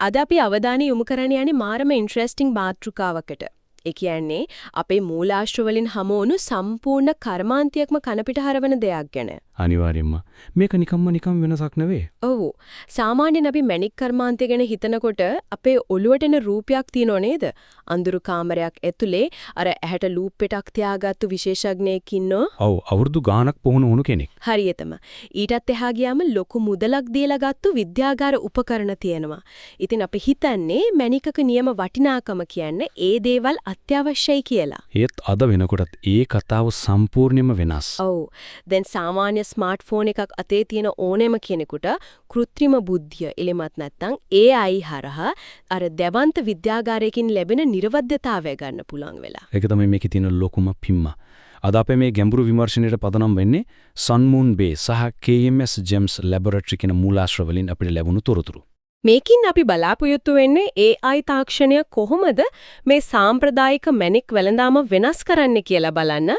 අද අපි අවධානය යොමු කරන්න යන්නේ මාරම ඉන්ටරෙස්ටිං මාතෘකාවකට. ඒ කියන්නේ අපේ මූලාශ්‍ර වලින් හමුවුණු සම්පූර්ණ කර්මාන්තයක්ම කනපිට හරවන දෙයක් ගැන. අනිවාර්යයෙන්ම. මේක නිකම් වෙනසක් නෙවෙයි. ඔව්. සාමාන්‍යයෙන් අපි මැණික් කර්මාන්තය ගැන හිතනකොට අපේ ඔළුවට එන රූපයක් තියෙනව නේද? අඳුරු කාමරයක් ඇතුලේ අර ඇහැට ලූප් එකක් තියාගත්තු විශේෂඥයෙක් ඉන්නෝ. ඔව් අවුරුදු ගාණක් පුහුණු වුණු කෙනෙක්. හරියටම. ඊටත් එහා ගියාම ලොකු මුදලක් දීලා ගත්තු විද්‍යාගාර උපකරණ තියෙනවා. ඉතින් අපි හිතන්නේ මැණිකක නියම වටිනාකම කියන්නේ ඒ දේවල් අත්‍යවශ්‍යයි කියලා. ඒත් අද වෙනකොටත් ඒ කතාව සම්පූර්ණයෙන්ම වෙනස්. ඔව්. දැන් සාමාන්‍ය ස්මාර්ට්ෆෝන් එකක් අතේ තියෙන ඕනෑම කෙනෙකුට කෘත්‍රිම බුද්ධිය එලෙමත් නැත්නම් AI හරහා අර දෙවන්ත විද්‍යාගාරයකින් ලැබෙන නිර්වද්‍යතාවය ගන්න පුළුවන් වෙලා. ඒක තමයි මේකේ තියෙන ලොකුම පිම්ම. අද අපේ මේ ගැඹුරු විමර්ශනයේ පදනම් වෙන්නේ Sun Moon Base සහ KMS GEMS Laboratory කියන මූලාශ්‍ර වලින් අපිට ලැබුණු තොරතුරු. මේකින් අපි බලාපොරොත්තු වෙන්නේ AI තාක්ෂණය කොහොමද මේ සාම්ප්‍රදායික මැණික් වෙළඳාම වෙනස් කරන්නේ කියලා බලන්න.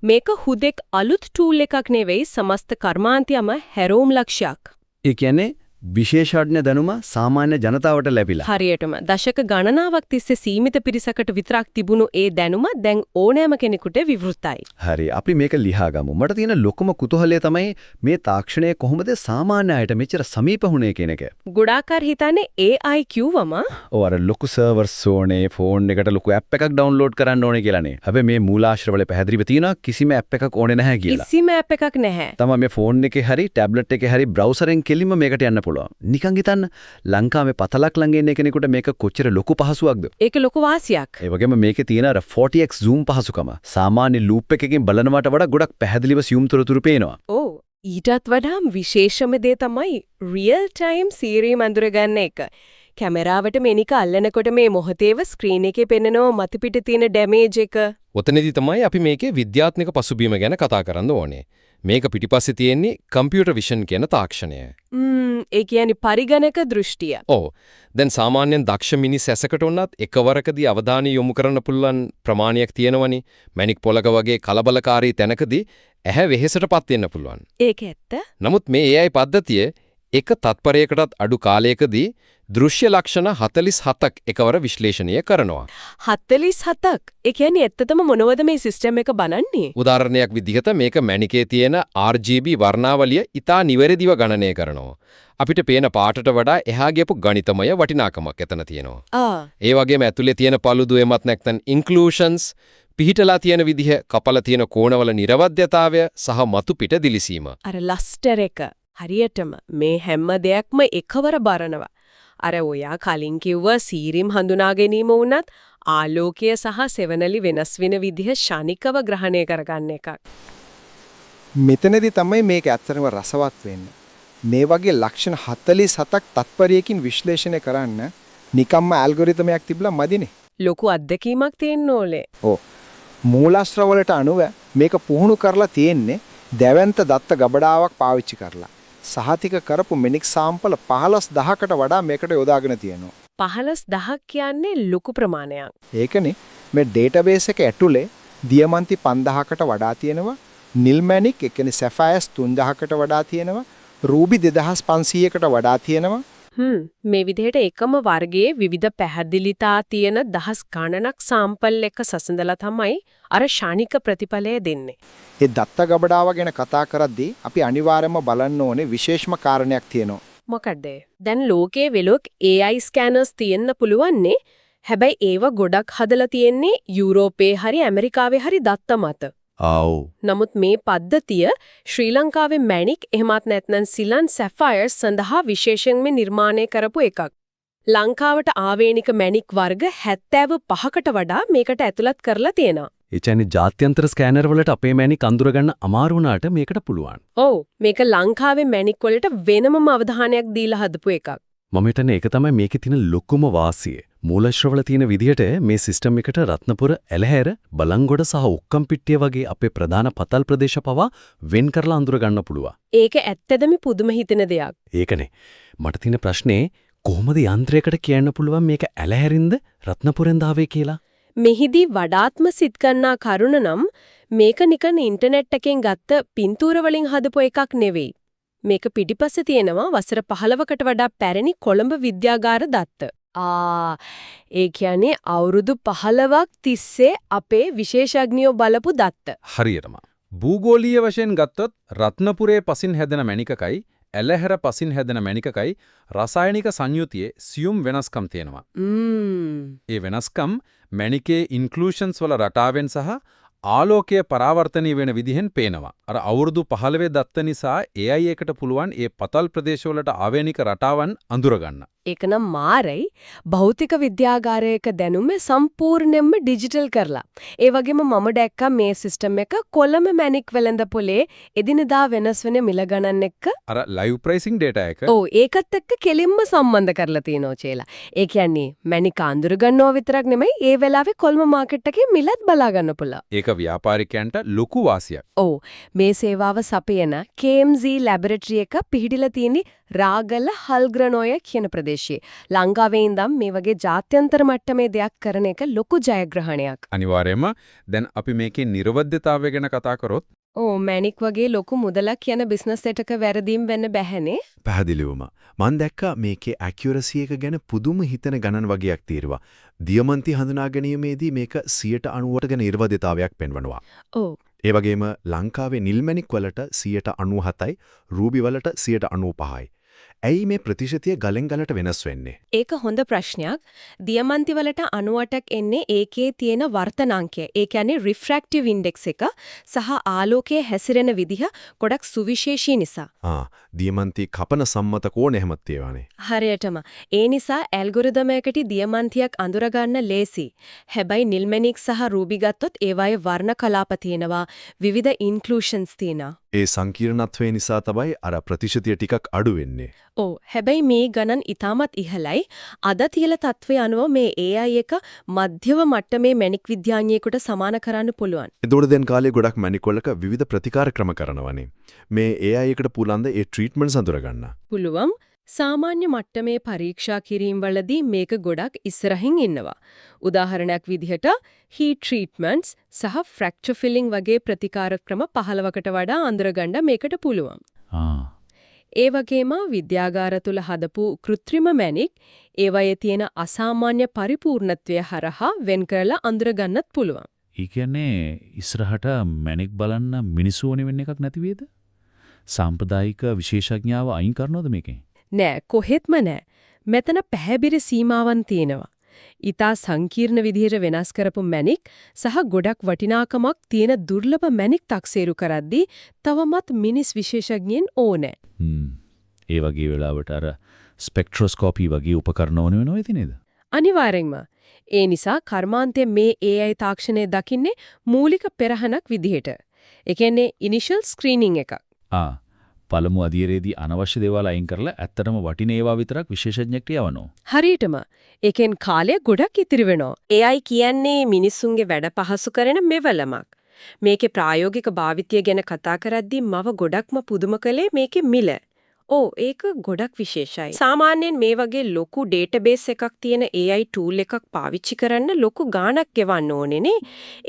මේක හුදෙක් අලුත් ටූල් එකක් නෙවෙයි සමස්ත කර්මාන්තයම හැරෝම් ලක්ෂයක්. ඒ කියන්නේ විශේෂඥ දැනුම සාමාන්‍ය ජනතාවට ලැබිලා. හරියටම දශක ගණනාවක් තිස්සේ සීමිත පිරිසකට විතරක් තිබුණු ඒ දැනුම දැන් ඕනෑම කෙනෙකුට විවෘතයි. හරි. අපි මේක ලියා ගමු. මට තියෙන ලොකුම කුතුහලය තමයි මේ තාක්ෂණය කොහොමද සාමාන්‍ය අයට මෙච්චර සමීප වුණේ කියන එක. ගොඩාක් අය හිතන්නේ AI කිව්වම ඔව් අර ලොකු සර්වර්ස් ඕනේ, ෆෝන් එකට ලොකු ඇප් එකක් ඩවුන්ලෝඩ් කරන්න ඕනේ කියලානේ. හැබැයි මේ මූලාශ්‍රවල පැහැදිලිව තියෙනවා කිසිම ඇප් එකක් ඕනේ නැහැ කියලා. කිසිම ඇප් එකක් නැහැ. තමයි මේ ෆෝන් එකේ හරි ටැබ්ලට් එකේ හරි බ්‍රවුසරෙන් කෙලින්ම මේකට යන්න පුළුවන්. නිකන් හිතන්න ලංකාවේ පතලක් ළඟ ඉන්න කෙනෙකුට මේක කොච්චර ලොකු පහසුවක්ද? ඒක ලොකු වාසියක්. ඒ වගේම මේකේ තියෙන අර 40x zoom පහසුකම සාමාන්‍ය ලූප් එකකින් බලනවට වඩා ගොඩක් පැහැදිලිව සියුම් තොරතුරු පේනවා. ඔව්. ඊටත් වඩා විශේෂම දේ තමයි රියල් ටයිම් සීරීම් අඳුර ගන්න එක. කැමරාවට මේනික අල්ලනකොට මේ මොහොතේව ස්ක්‍රීන් එකේ පෙන්නනව මතු පිට තියෙන ඩැමේජ් එක. ඔතනදී තමයි අපි මේකේ විද්‍යාත්මක පසුබිම ගැන කතා කරන්න ඕනේ. මේක පිටිපස්සේ තියෙන්නේ කම්පියුටර් විෂන් කියන තාක්ෂණය. ඒ කියන්නේ පරිගණක දෘෂ්ටිය. ඔව්. දැන් සාමාන්‍යයෙන් දක්ෂ මිනිස් ඇසකට උනත් එකවරකදී අවධානය යොමු කරන්න පුළුවන් ප්‍රමාණයක් තියෙනවනේ. මැණික් පොලක වගේ කලබලකාරී තැනකදී ඇහැ වෙහෙසටපත් වෙන්න පුළුවන්. ඒක ඇත්ත. නමුත් මේ AI පද්ධතිය එක තත්පරයකටත් අඩු කාලයකදී දෘශ්‍ය ලක්ෂණ 47ක් එකවර විශ්ලේෂණය කරනවා. 47ක්. ඒ කියන්නේ ඇත්තටම මොනවද මේ සිස්ටම් එක බලන්නේ? උදාහරණයක් විදිහට මේක මැණිකේ තියෙන RGB වර්ණාවලිය ඉතා නිවැරදිව ගණනය කරනවා. අපිට පේන පාටට වඩා එහා ගියපු ගණිතමය වටිනාකමක් එතන තියෙනවා. ඒ වගේම ඇතුලේ තියෙන පළුදු එමත් නැත්නම් ඉන්ක්ලූෂන්ස් පිහිටලා තියෙන විදිහ, කපලා තියෙන කෝණවල නිර්වද්‍යතාවය සහ මතු පිට දිලිසීම. අර ලස්ටර් එක හරියටම මේ හැම දෙයක්ම එකවර බරනවා. අර ඔයා කලින් කිව්ව සීරීම් හඳුනා ගැනීම වුණත් ආලෝකය සහ සෙවණලි වෙනස් වෙන විදිහ ශනිකව ග්‍රහණය කරගන්න එකක්. මෙතනදී තමයි මේක ඇත්තටම රසවත් වෙන්නේ. මේ වගේ ලක්ෂණ 47ක් තත්පරයකින් විශ්ලේෂණය කරන්න නිකම්ම ඇල්ගොරිතමයක් තිබ්ලා මදිනේ. ලොකු අත්දැකීමක් තියෙන්න ඕනේ. ඔව්. මූලාශ්‍ර වලට අනුව මේක පුහුණු කරලා තියෙන්නේ දැවැන්ත දත්ත ගබඩාවක් පාවිච්චි කරලා. සහතික කරපු මැණික් සාම්පල 15000කට වඩා මේකට යොදාගෙන තියෙනවා. 15000ක් කියන්නේ ලොකු ප්‍රමාණයක්. ඒකනේ මේ ඩේටාබේස් එක ඇතුලේ දියමන්ති 5000කට වඩා තියෙනවා. නිල් මැණික් ඒ කියන්නේ සැෆයර්ස් 3000කට වඩා තියෙනවා. රූබි 2500කට වඩා තියෙනවා. මේ විදිහට එකම වර්ගයේ විවිධ පැහැදිලිතා තියෙන දහස් ගණනක් සාම්පල් එක සසඳලා තමයි අර ශානික ප්‍රතිඵලය දෙන්නේ. ඒ දත්ත ගබඩාව ගැන කතා කරද්දී අපි අනිවාර්යයෙන්ම බලන්න ඕනේ විශේෂම කාරණයක් තියෙනවා. මොකද? දැන් ලෝකයේ වෙලොක් AI ස්කෑනර්ස් තියෙන්න පුළුවන්නේ. හැබැයි ඒව ගොඩක් හදලා තියෙන්නේ යුරෝපේ හරි ඇමරිකාවේ හරි දත්ත මත. නමුත් මේ පද්ධතිය ශ්‍රී ලංකාවේ මැණික් එහෙමත් නැත්නම් සිලන් සැෆයර්ස් සඳහා විශේෂයෙන්ම නිර්මාණය කරපු එකක්. ලංකාවට ආවේනික මැණික් වර්ග 75කට වඩා මේකට ඇතුළත් කරලා තියෙනවා. ඒ කියන්නේ ජාත්‍යන්තර ස්කෑනර් වලට අපේ මැණික් අඳුර ගන්න අමාරු වුණාට මේකට පුළුවන්. ඔව් මේක ලංකාවේ මැණික් වලට වෙනමම අවධානයක් දීලා හදපු එකක්. මම හිතන්නේ ඒක තමයි මේකේ තියෙන ලොකුම වාසිය. මූලාශ්‍රවල තියෙන විදිහට මේ සිස්ටම් එකට රත්නපුර, ඇලහැර, බලංගොඩ සහ ඔක්කම්පිටිය වගේ අපේ ප්‍රධාන පතල් ප්‍රදේශ පවා වෙන් කරලා අඳුර ගන්න පුළුවන්. ඒක ඇත්තදම පුදුම හිතෙන දෙයක්. ඒකනේ. මට තියෙන ප්‍රශ්නේ කොහොමද යන්ත්‍රයකට කියන්න පුළුවන් මේක ඇලහැරින්ද රත්නපුරෙන්ද ආවේ කියලා? මෙහිදී වඩාත්ම සිත් ගන්නා කරුණ නම් මේක නිකන් ඉන්ටර්නෙට් එකෙන් ගත්ත පින්තූර වලින් හදපු එකක් නෙවෙයි. මේක පිටිපස්සේ තියෙනවා වසර 15කට වඩා පැරණි කොළඹ විද්‍යාගාර දත්ත. ඒ කියන්නේ අවුරුදු 15ක් තිස්සේ අපේ විශේෂඥයෝ බලපු දත්ත. හරියටම. භූගෝලීය වශයෙන් ගත්තොත් රත්නපුරේ පසින් හැදෙන මණිකකයි ඇලහැර පසින් හැදෙන මණිකකයි රසායනික සංයුතියේ සියුම් වෙනස්කම් තියෙනවා. ඒ වෙනස්කම් මණිකේ ඉන්ක්ලූෂන්ස් වල රටාවෙන් සහ ආලෝකයේ පරාවර්තනීය වෙන විදිහෙන් පේනවා. අර අවුරුදු 15 දත්ත නිසා AI එකට පුළුවන් ඒ පතල් ප්‍රදේශවලට ආවේනික රටාවන් අඳුරගන්න. ඒකනම් මාරයි භෞතික විද්‍යාගාරයක දැනුම සම්පූර්ණයෙන්ම ඩිජිටල් කරලා. ඒ වගේම මම දැක්කා මේ සිස්ටම් එක කොළඹ මැණික් වෙළඳ පොලේ එදිනදා වෙනස් වෙන මිල ගණන් එක්ක ලයිව් ප්‍රයිසිං ඩේටා එක ඔව් ඒකත් එක්ක කෙලින්ම සම්බන්ධ කරලා තියෙනවා චේලා. ඒ කියන්නේ මැණික අඳුර ගන්නව විතරක් නෙමෙයි ඒ වෙලාවේ කොළඹ මාකට් එකේ මිලත් බලා ගන්න පුළුවන්. ඒක ව්‍යාපාරිකයන්ට ලොකු වාසියක්. ඔව් මේ සේවාව සපයන KMZ ලැබොරටරි එක පිහිටලා තියෙන්නේ රාගල හල්ග්‍රනෝය කියන ප්‍රදේශයේ. ලංකාවේ ඉඳන් මේ වගේ ජාත්‍යන්තර මට්ටමේ දෙයක් කරන එක ලොකු ජයග්‍රහණයක්. අනිවාර්යයෙන්ම දැන් අපි මේකේ නිර්වද්‍යතාවය ගැන කතා කරොත් මැණික් වගේ ලොකු මුදලක් යන බිස්නස් එකක වැරදීම් වෙන්න බැහැනේ. පැහැදිලිවම. මම දැක්කා මේකේ ඇකියුරසි එක ගැන පුදුම හිතන ගණන් වගේක් తీරුවා. දියමන්ති හඳුනා ගැනීමේදී මේක 90%ට ගැන නිර්වද්‍යතාවයක් පෙන්වනවා. ඔව්. ඒ වගේම ලංකාවේ නිල් මැණික් වලට 97%යි, රූබි වලට 95%යි. ඇයි මේ ප්‍රතිශතය ගලෙන් ගලට වෙනස් වෙන්නේ? ඒක හොඳ ප්‍රශ්නයක්. දියමන්ති වලට 98ක් එන්නේ ඒකේ තියෙන වර්තනාංකය. ඒ කියන්නේ රිෆ්‍රැක්ටිව් ඉන්ඩෙක්ස් එක සහ ආලෝකයේ හැසිරෙන විදිහ ගොඩක් සුවිශේෂී නිසා. දියමන්ති කපන සම්මත කෝණ එහෙමත් තියවනේ. හරියටම. ඒ නිසා ඇල්ගොරිතම් එකකට දියමන්තියක් අඳුර ගන්න ලේසි. හැබැයි නිල් මැණික් සහ රූබි ගත්තොත් ඒවායේ වර්ණ කලාප තියෙනවා, විවිධ ඉන්ක්ලූෂන්ස් තියෙනවා. ඒ සංකීර්ණත්වය නිසා තමයි අර ප්‍රතිශතය ටිකක් අඩු වෙන්නේ. ඔව් හැබැයි මේ ගණන් ඊටමත් ඉහළයි. අද තියල තත්ත්වය අනුව මේ AI එක මධ්‍යම මට්ටමේ මැණික් විද්‍යාඥයෙකුට සමාන කරන්න පුළුවන්. ඒතකොට දැන් කාලේ ගොඩක් මැණික් වලක විවිධ ප්‍රතිකාර ක්‍රම කරනවනේ. මේ AI එකට පුළුවන් ද ඒ ට්‍රීට්මන්ට්ස් අඳුර ගන්න? පුළුවන්. සාමාන්‍ය මට්ටමේ පරීක්ෂා කිරීම වලදී මේක ගොඩක් ඉස්සරහින් ඉන්නවා. උදාහරණයක් විදිහට heat treatments සහ fracture filling වගේ ප්‍රතිකාර ක්‍රම 15කට වඩා අඳුරගන්න මේකට පුළුවන්. ඒ වගේම විද්‍යාගාර තුල හදපු කෘත්‍රිම මැණික් ඒවයේ තියෙන අසාමාන්‍ය පරිපූර්ණත්වය හරහා වෙන් කරලා අඳුරගන්නත් පුළුවන්. ඒ කියන්නේ ඉස්සරහට මැණික් බලන්න මිනිස්සු ඕනෙ වෙන්න එකක් නැති වේද? සාම්ප්‍රදායික විශේෂඥාව අයින් කරනවද මේකෙන්? නෑ කොහෙත්ම නෑ. මෙතන පැහැදිලි සීමාවන් තියෙනවා. ඊටා සංකීර්ණ විදිහට වෙනස් කරපු මැණික් සහ ගොඩක් වටිනාකමක් තියෙන දුර්ලභ මැණික් තක්සේරු කරද්දී තවමත් මිනිස් විශේෂඥයන් ඕනේ. ඒ වගේ වෙලාවට අර ස්පෙක්ට්‍රොස්කෝපි වගේ උපකරණ ඕන වෙනව නේද? අනිවාර්යෙන්ම. ඒ නිසා කර්මාන්තයේ මේ AI තාක්ෂණය දකින්නේ මූලික පෙරහනක් විදිහට. ඒ කියන්නේ ඉනිෂල් ස්ක්‍රීනින් එකක්. පළමු අධීරයේදී අනවශ්‍ය දේවල් අයින් කරලා ඇත්තටම වටින ඒවා විතරක් විශේෂඥයෙක්ට යවනවා. හරියටම. ඒකෙන් කාලය ගොඩක් ඉතිරි වෙනවා. AI කියන්නේ මිනිසුන්ගේ වැඩ පහසු කරන මෙවලමක්. මේකේ ප්‍රායෝගික භාවිතය ගැන කතා කරද්දී මම ගොඩක්ම පුදුම කළේ මේකේ මිල. ඒක ගොඩක් විශේෂයි. සාමාන්‍යයෙන් මේ වගේ ලොකු ඩේටාබේස් එකක් තියෙන AI tool එකක් පාවිච්චි කරන්න ලොකු ගාණක් ගෙවන්න ඕනේනේ.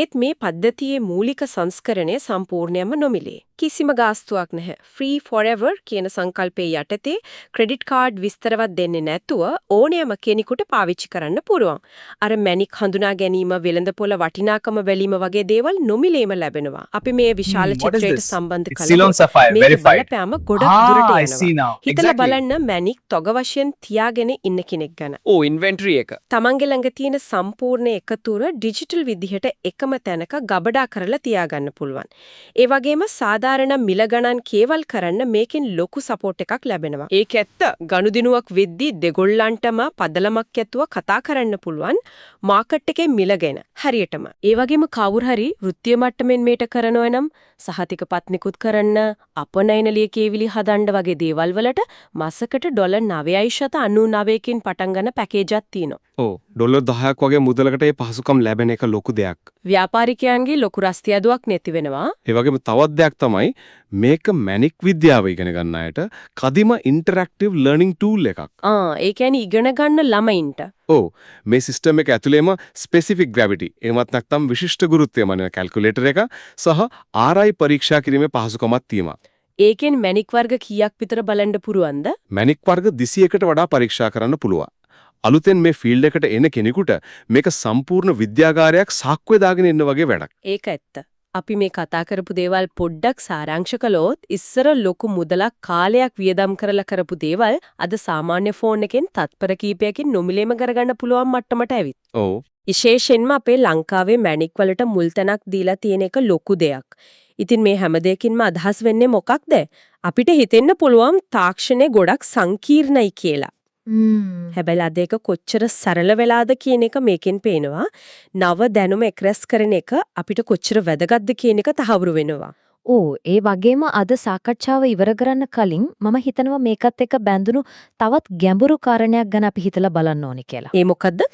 ඒත් මේ පද්ධතියේ මූලික සංස්කරණය සම්පූර්ණයෙන්ම නොමිලේ. කිසිම ගාස්තුවක් නැහැ. free forever කියන සංකල්පයේ යටතේ ක්‍රෙඩිට් කාඩ් විස්තරවත් දෙන්නේ නැතුව ඕනෑම කෙනෙකුට පාවිච්චි කරන්න පුළුවන්. අර මැණික් හඳුනා ගැනීම, වෙළඳපොළ වටිනාකම බැලීම වගේ දේවල් නොමිලේම ලැබෙනවා. අපි මේ විශාල චිත්‍රයට සම්බන්ධ කළා. මේ බලපෑම ගොඩක් දුරට යනවා. හිතලා බලන්න මැණික් තොග වශයෙන් තියාගෙන ඉන්න කෙනෙක් ගැන. ඉන්වෙන්ටරි එක. තමන්ගේ ළඟ තියෙන සම්පූර්ණ එකතුර ඩිජිටල් විදිහට එකම තැනක ගබඩා කරලා තියාගන්න පුළුවන්. ඒ වගේම සාධාරණ මිල ගණන් කේවල් කරන්න මේකෙන් ලොකු සපෝට් එකක් ලැබෙනවා. ඒක ඇත්ත. ගනුදෙනුවක් වෙද්දී දෙගොල්ලන්ටම පදලමක් ඇතුව කතා කරන්න පුළුවන් මාකට් එකේ මිල ගැන. හරියටම. ඒ වගේම කවුරු හරි වෘත්තීය මට්ටමින් මේට කරනවා නම් සහතික පත්නිකුත් කරන්න, අපනයනලිය කේවිලි හදන්න වගේ දේවල් වලට මාසකට $9.99කින් පටන් ගන්න පැකේජයක් තියෙනවා. ඩොලර් 10ක් වගේ මුදලකට මේ පහසුකම් ලැබෙන එක ලොකු දෙයක්. ව්‍යාපාරිකයන්ගේ ලොකු රස්තියාදුවක් නැති වෙනවා. ඒ වගේම තවත් දෙයක් තමයි මේක මැණික් විද්‍යාව ඉගෙන ගන්න අයට කදිම ඉන්ටරැක්ටිව් ලර්නින් ටූල් එකක්. ඒ කියන්නේ ඉගෙන ගන්න ළමයින්ට. මේ සිස්ටම් එක ඇතුළේම ස්පෙસિෆික් ග්‍රැවිටි එහෙමත් නැත්නම් විශිෂ්ට ගුරුත්වය මනින කැල්කියුලේටර් එක සහ RI පරීක්ෂා කිරීමේ පහසුකමක් තියෙනවා. ඒකෙන් මැණික් වර්ග කීයක් විතර බලන්න පුරුවන්ද? මැණික් වර්ග 200කට වඩා පරීක්ෂා කරන්න පුළුවන්. අලුතෙන් මේ ෆීල්ඩ් එකට එන කෙනෙකුට මේක සම්පූර්ණ විද්‍යාගාරයක් සාක්කුවේ දාගෙන ඉන්න වගේ වැඩක්. ඒක ඇත්ත. අපි මේ කතා කරපු දේවල් පොඩ්ඩක් සාරාංශ කළොත් ඉස්සර ලොකු මුදලක් කාලයක් වියදම් කරලා කරපු දේවල් අද සාමාන්‍ය ෆෝන් එකෙන් තත්පර කීපයකින් නොමිලේම කරගන්න පුළුවන් මට්ටමට ඇවිත්. ඔව්. විශේෂයෙන්ම අපේ ලංකාවේ මැණික් වලට මුල් තැනක් දීලා තියෙන එක ලොකු දෙයක්. ඉතින් මේ හැම දෙයකින්ම අදහස් වෙන්නේ මොකක්ද? අපිට හිතෙන්න පුළුවන් තාක්ෂණය ගොඩක් සංකීර්ණයි කියලා. හැබැයි අද ඒක කොච්චර සරල වෙලාද කියන එක මේකෙන් පේනවා. නව දැනුම එක්රැස් කරන එක අපිට කොච්චර වැදගත්ද කියන එක තහවුරු වෙනවා. ඒ වගේම අද සාකච්ඡාව ඉවර කරන්න කලින් මම හිතනවා මේකත් එක්ක බැඳුණු තවත් ගැඹුරු කාරණයක් ගැන අපි හිතලා බලන්න ඕනේ කියලා. ඒ මොකද්ද?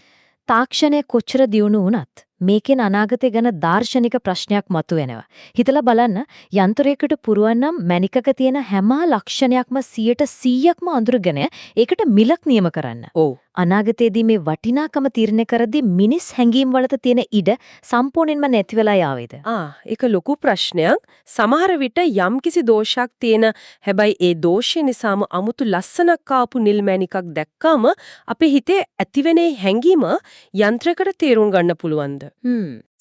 තාක්ෂණය කොච්චර දියුණු වුණත් මේකෙන් අනාගතය ගැන දාර්ශනික ප්‍රශ්නයක් මතුවෙනවා. හිතලා බලන්න යන්ත්‍රයකට පුරුවන් නම් මැණිකක තියෙන හැම ලක්ෂණයක්ම 100%ක්ම අඳුරගෙන ඒකට මිලක් නියම කරන්න. ඔව්. අනාගතයේදී මේ වටිනාකම තීරණය කරද්දී මිනිස් හැඟීම් වලට තියෙන ඉඩ සම්පූර්ණයෙන්ම නැති වෙලා යාවේද? ඒක ලොකු ප්‍රශ්නයක්. සමහර විට යම්කිසි දෝෂයක් තියෙන හැබැයි ඒ දෝෂය නිසාම 아무තු ලස්සනක් ආපු නිල් මැණිකක් දැක්කම අපේ හිතේ ඇතිවෙන හැඟීම යන්ත්‍රයකට තේරුම් ගන්න පුළුවන්ද?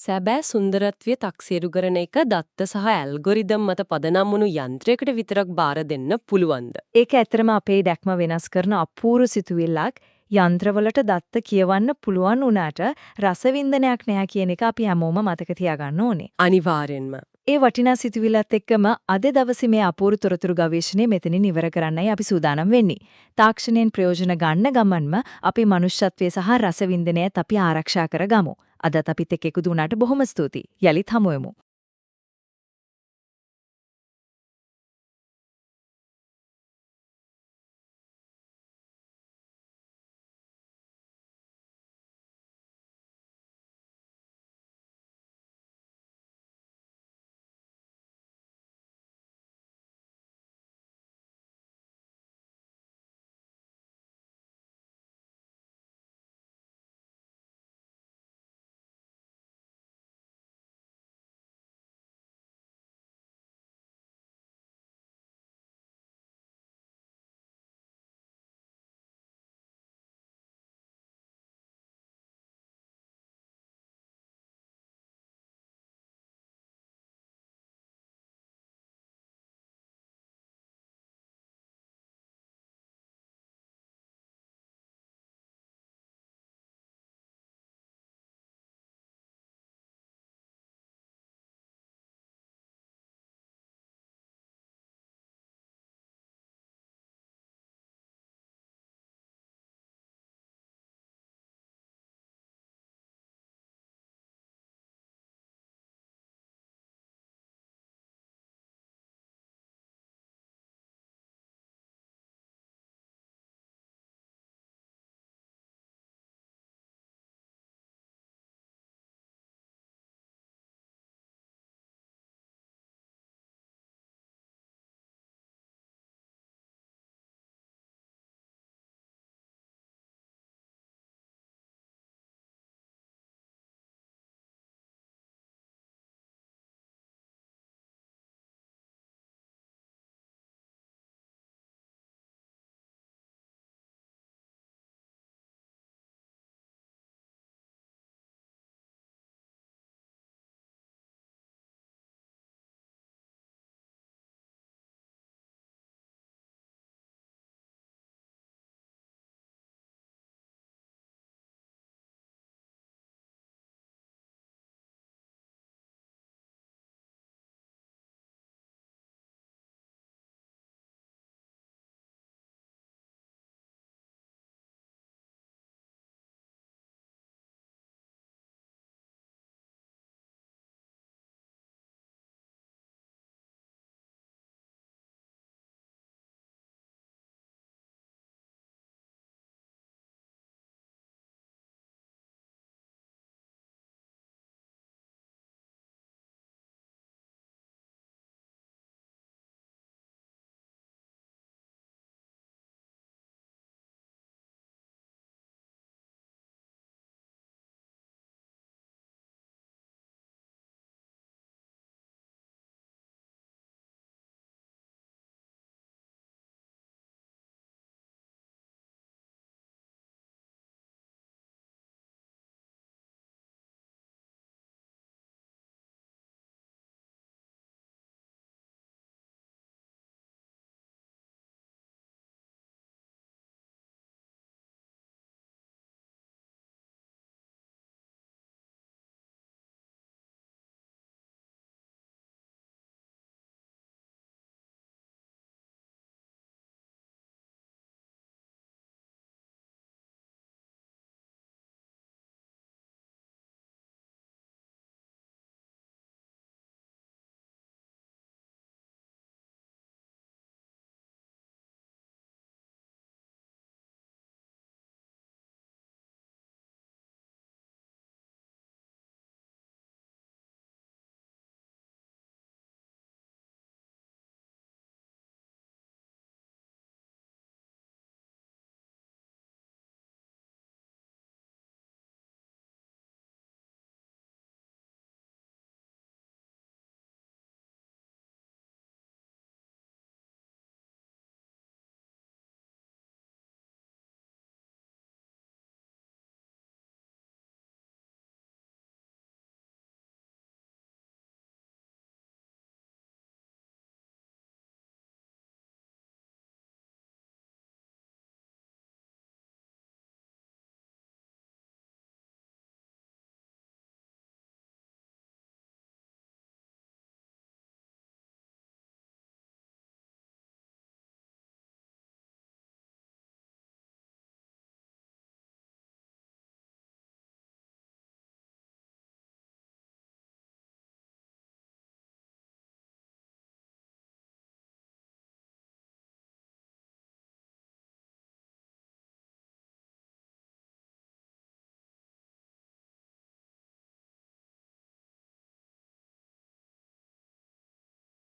සැබෑ සුන්දරත්වය තක්සේරු කරන එක දත්ත සහ ඇල්ගොරිදම් මත පදනම් වුණු යන්ත්‍රයකට විතරක් බාර දෙන්න පුළුවන්ද? ඒක ඇත්තටම අපේ දැක්ම වෙනස් කරන අපූර්ව සිතුවිල්ලක්. යන්ත්‍රවලට දත්ත කියවන්න පුළුවන් වුණාට රසවින්දනයක් නෑ කියන එක අපි හැමෝම මතක තියාගන්න ඕනේ. අනිවාර්යෙන්ම. ඒ වටිනා සිතුවිල්ලත් එක්කම අද දවසේ මේ අපූර්ව තොරතුරු ගවේෂණය මෙතනින් ඉවර කරන්නයි අපි සූදානම් වෙන්නේ. තාක්ෂණයෙන් ප්‍රයෝජන ගන්න ගමන්ම අපි මනුෂ්‍යත්වයේ සහ රසවින්දනයත් අපි ආරක්ෂා කරගමු. අදත් අපිත් එක්ක එකතු වුණාට බොහොම ස්තුතියි. යලිත් හමු වෙමු.